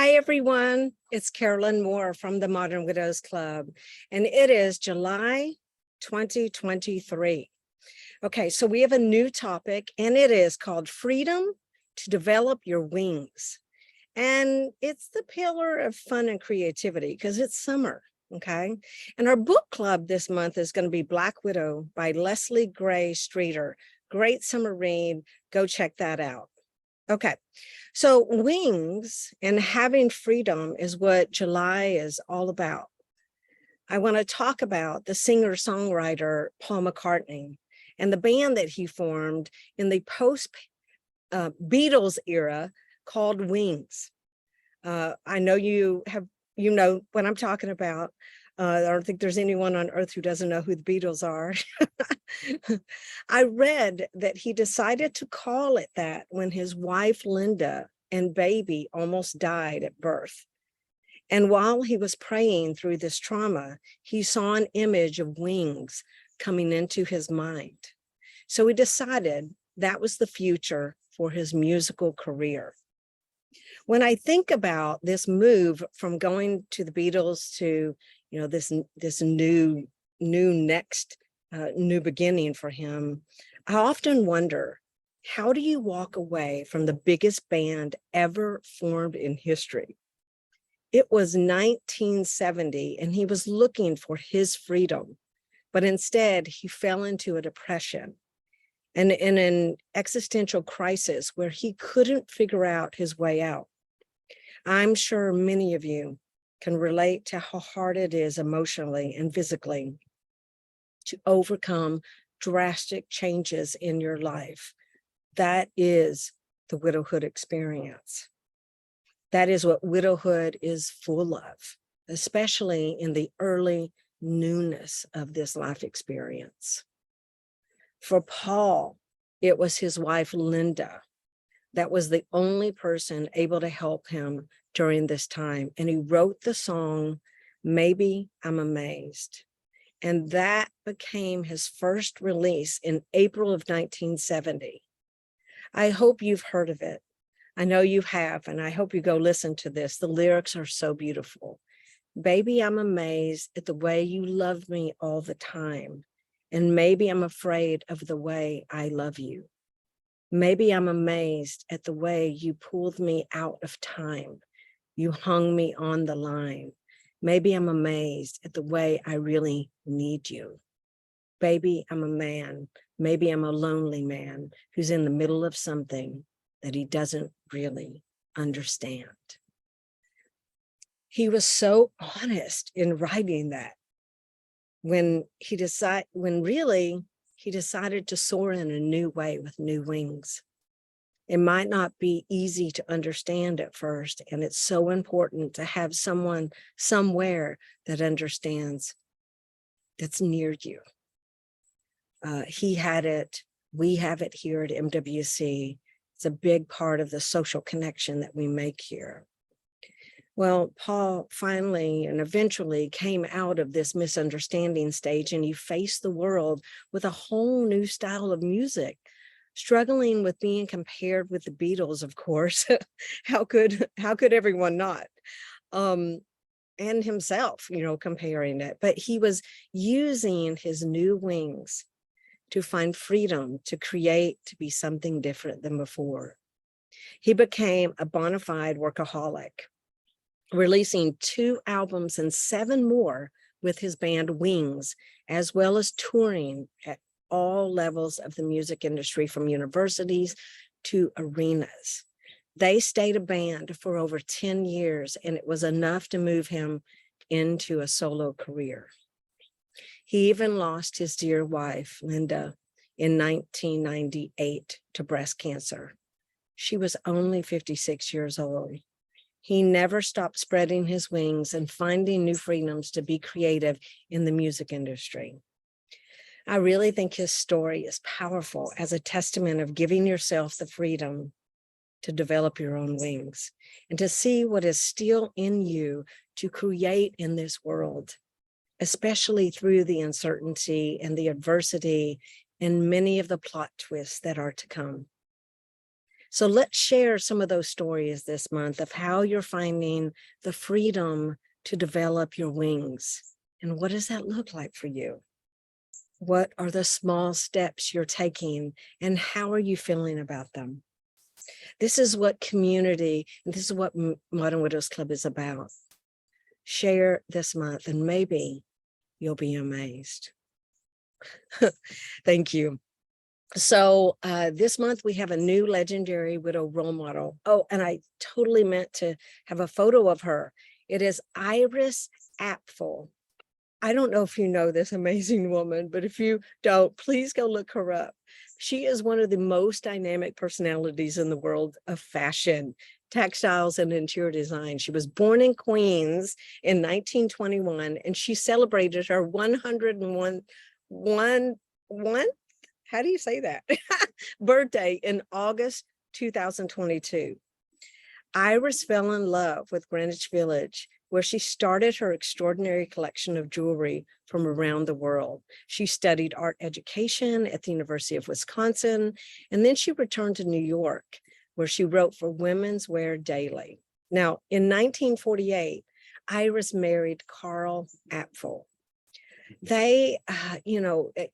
Hi, everyone. It's Carolyn Moor from the Modern Widows Club, and it is July 2023. Okay, so we have a new topic, and it is called Freedom to Develop Your Wings. And it's the pillar of fun and creativity because it's summer, okay? And our book club this month is going to be Black Widow by Leslie Gray Streeter. Great summer read. Go check that out. Okay, so wings and having freedom is what July is all about. I want to talk about the singer-songwriter Paul McCartney and the band that he formed in the post-Beatles era called Wings. I know you know what I'm talking about. I don't think there's anyone on earth who doesn't know who the Beatles are. I read that he decided to call it that when his wife, Linda, and baby almost died at birth. And while he was praying through this trauma, he saw an image of wings coming into his mind. So he decided that was the future for his musical career. When I think about this move from going to the Beatles to, this new beginning for him, I often wonder, how do you walk away from the biggest band ever formed in history? It was 1970 and he was looking for his freedom, but instead he fell into a depression and in an existential crisis where he couldn't figure out his way out. I'm sure many of you can relate to how hard it is emotionally and physically to overcome drastic changes in your life. That is the widowhood experience. That is what widowhood is full of, especially in the early newness of this life experience. For Paul, it was his wife, Linda, that was the only person able to help him during this time. And he wrote the song, Maybe I'm Amazed. And that became his first release in April of 1970. I hope you've heard of it. I know you have, and I hope you go listen to this. The lyrics are so beautiful. Baby, I'm amazed at the way you love me all the time. And maybe I'm afraid of the way I love you. Maybe I'm amazed at the way you pulled me out of time. You hung me on the line. Maybe I'm amazed at the way I really need you. Baby, I'm a man. Maybe I'm a lonely man who's in the middle of something that he doesn't really understand. He was so honest in writing that when he decided to soar in a new way with new wings. It might not be easy to understand at first, and it's so important to have someone somewhere that understands, that's near you. He had it, we have it here at MWC. It's a big part of the social connection that we make here. Well, Paul finally and eventually came out of this misunderstanding stage, and he faced the world with a whole new style of music, struggling with being compared with the Beatles, of course. How could everyone not? And himself, comparing it. But he was using his new wings to find freedom, to create, to be something different than before. He became a bona fide workaholic, releasing 2 albums and 7 more with his band Wings, as well as touring at all levels of the music industry, from universities to arenas. They stayed a band for over 10 years, and it was enough to move him into a solo career. He even lost his dear wife, Linda, in 1998 to breast cancer. She was only 56 years old. He never stopped spreading his wings and finding new freedoms to be creative in the music industry. I really think his story is powerful as a testament of giving yourself the freedom to develop your own wings and to see what is still in you to create in this world, especially through the uncertainty and the adversity and many of the plot twists that are to come. So let's share some of those stories this month of how you're finding the freedom to develop your wings. And what does that look like for you? What are the small steps you're taking, and how are you feeling about them? This is what community, and this is what Modern Widows Club is about. Share this month, and maybe you'll be amazed. Thank you. So this month we have a new legendary widow role model. Oh, and I totally meant to have a photo of her. It is Iris Apfel. I don't know if you know this amazing woman, but if you don't, please go look her up. She is one of the most dynamic personalities in the world of fashion, textiles, and interior design. She was born in Queens in 1921, and she celebrated her 101 how do you say that? birthday in August 2022. Iris fell in love with Greenwich Village, where she started her extraordinary collection of jewelry from around the world. She studied art education at the University of Wisconsin, and then she returned to New York, where she wrote for Women's Wear Daily. Now, in 1948, Iris married Carl Apfel. They,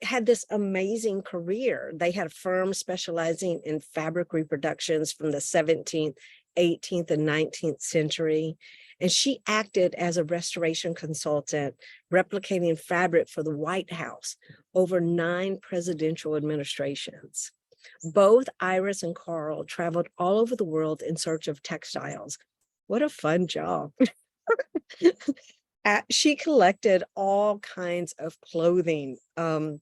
had this amazing career. They had a firm specializing in fabric reproductions from the 17th, 18th, and 19th century. And she acted as a restoration consultant, replicating fabric for the White House over 9 presidential administrations. Both Iris and Carl traveled all over the world in search of textiles. What a fun job. She collected all kinds of clothing, and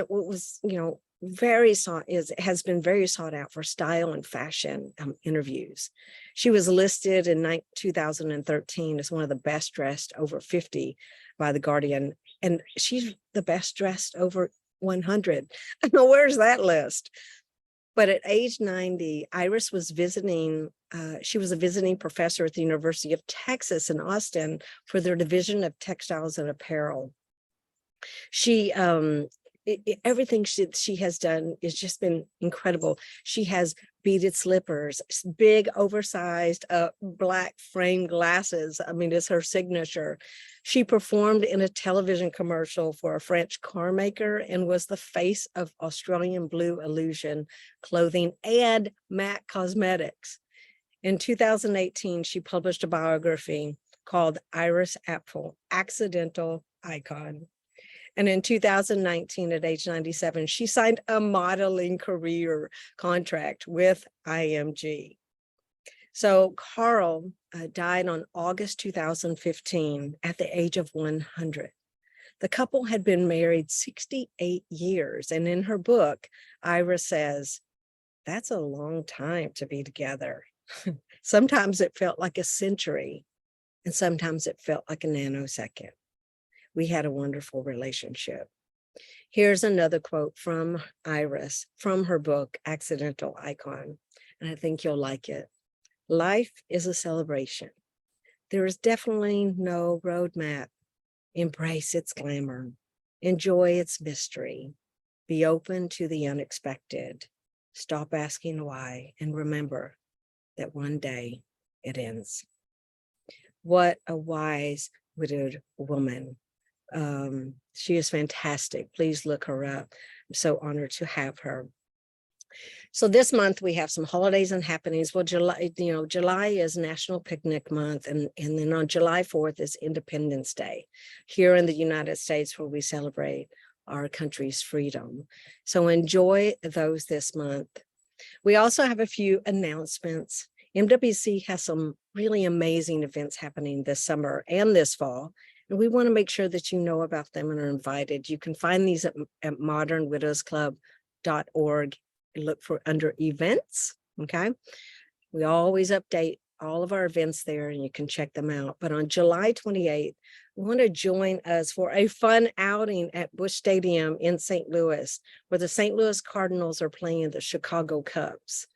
what was, has been very sought out for style and fashion interviews. She was listed in 2013 as one of the best dressed over 50 by The Guardian, and she's the best dressed over 100. Where's that list? But at age 90, Iris was visiting, she was a visiting professor at the University of Texas in Austin for their division of textiles and apparel. She, everything she has done has just been incredible. She has beaded slippers, big oversized black frame glasses. I mean, it's her signature. She performed in a television commercial for a French car maker and was the face of Australian Blue Illusion clothing and MAC Cosmetics. In 2018, she published a biography called Iris Apfel, Accidental Icon. And in 2019, at age 97, she signed a modeling career contract with IMG. So Carl died on August 2015 at the age of 100. The couple had been married 68 years. And in her book, Iris says, that's a long time to be together. Sometimes it felt like a century, and sometimes it felt like a nanosecond. We had a wonderful relationship. Here's another quote from Iris from her book, Accidental Icon, and I think you'll like it. Life is a celebration. There is definitely no roadmap. Embrace its glamour. Enjoy its mystery. Be open to the unexpected. Stop asking why, and remember that one day it ends. What a wise, widowed woman. She is fantastic. Please look her up. I'm so honored to have her. So this month we have some holidays and happenings. Well, July is National Picnic Month, and then on July 4th is Independence Day here in the United States, where we celebrate our country's freedom. So enjoy those this month. We also have a few announcements. MWC has some really amazing events happening this summer and this fall, and we want to make sure that you know about them and are invited. You can find these at modernwidowsclub.org. Look for under events, okay? We always update all of our events there, and you can check them out. But on July 28th, we want to join us for a fun outing at Busch Stadium in St. Louis, where the St. Louis Cardinals are playing the Chicago Cubs.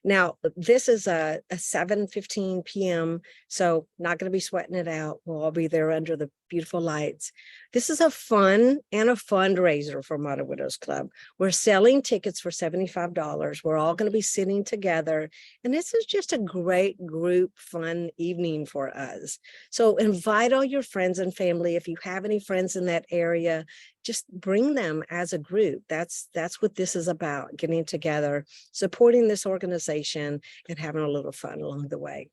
Now, this is a 7:15 p.m., so not going to be sweating it out. We'll all be there under the beautiful lights. This is a fun and a fundraiser for Modern Widows Club. We're selling tickets for $75. We're all going to be sitting together, and this is just a great group fun evening for us. So invite all your friends and family. If you have any friends in that area, just bring them as a group. That's what this is about, getting together, supporting this organization, and having a little fun along the way.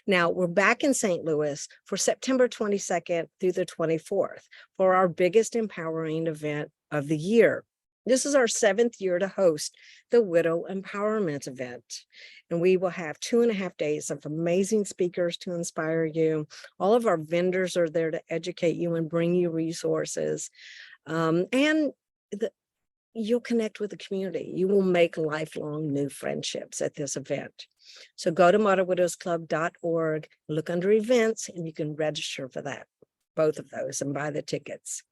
Now, we're back in St. Louis for September 22nd through the 24th for our biggest empowering event of the year. This is our 7th year to host the Widow Empowerment event. And we will have 2.5 days of amazing speakers to inspire you. All of our vendors are there to educate you and bring you resources. You'll connect with the community. You will make lifelong new friendships at this event. So go to modernwidowsclub.org, look under events, and you can register for that, both of those, and buy the tickets.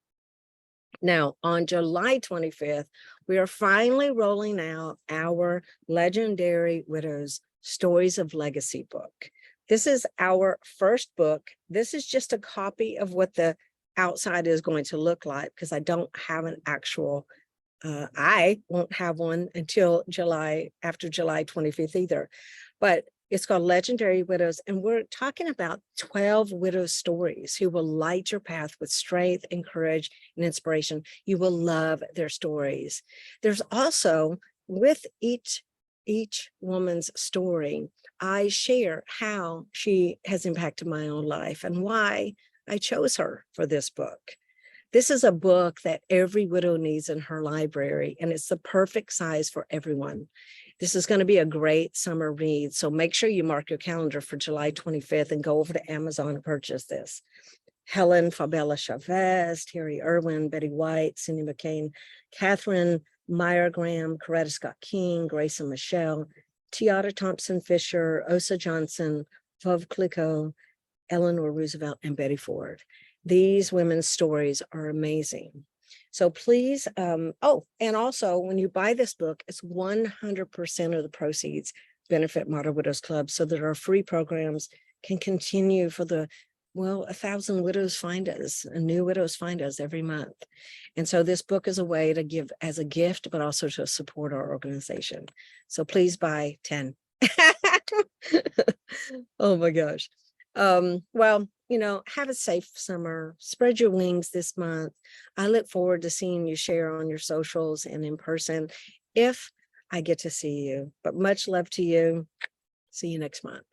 Now, on July 25th, we are finally rolling out our Legendary Widows Stories of Legacy book. This is our first book. This is just a copy of what the outside is going to look like, because I don't have an actual I won't have one until after July 25th either. But it's called Legendary Widows, and we're talking about 12 widows' stories who will light your path with strength and courage and inspiration. You will love their stories. There's also, with each woman's story, I share how she has impacted my own life and why I chose her for this book. This is a book that every widow needs in her library, and it's the perfect size for everyone. This is going to be a great summer read, so make sure you mark your calendar for July 25th and go over to Amazon and purchase this. Helen Fabella Chavez, Terry Irwin, Betty White, Cindy McCain, Catherine Meyer Graham, Coretta Scott King, Grace and Michelle, Tiara Thompson Fisher, Osa Johnson, Veuve Clicquot, Eleanor Roosevelt, and Betty Ford. These women's stories are amazing. So please, and also when you buy this book, it's 100% of the proceeds benefit Modern Widows Club, so that our free programs can continue for 1,000 widows find us, and new widows find us every month. And so this book is a way to give as a gift, but also to support our organization. So please buy 10. Oh my gosh. Well, have a safe summer, spread your wings this month. I look forward to seeing you share on your socials and in person if I get to see you, but much love to you. See you next month.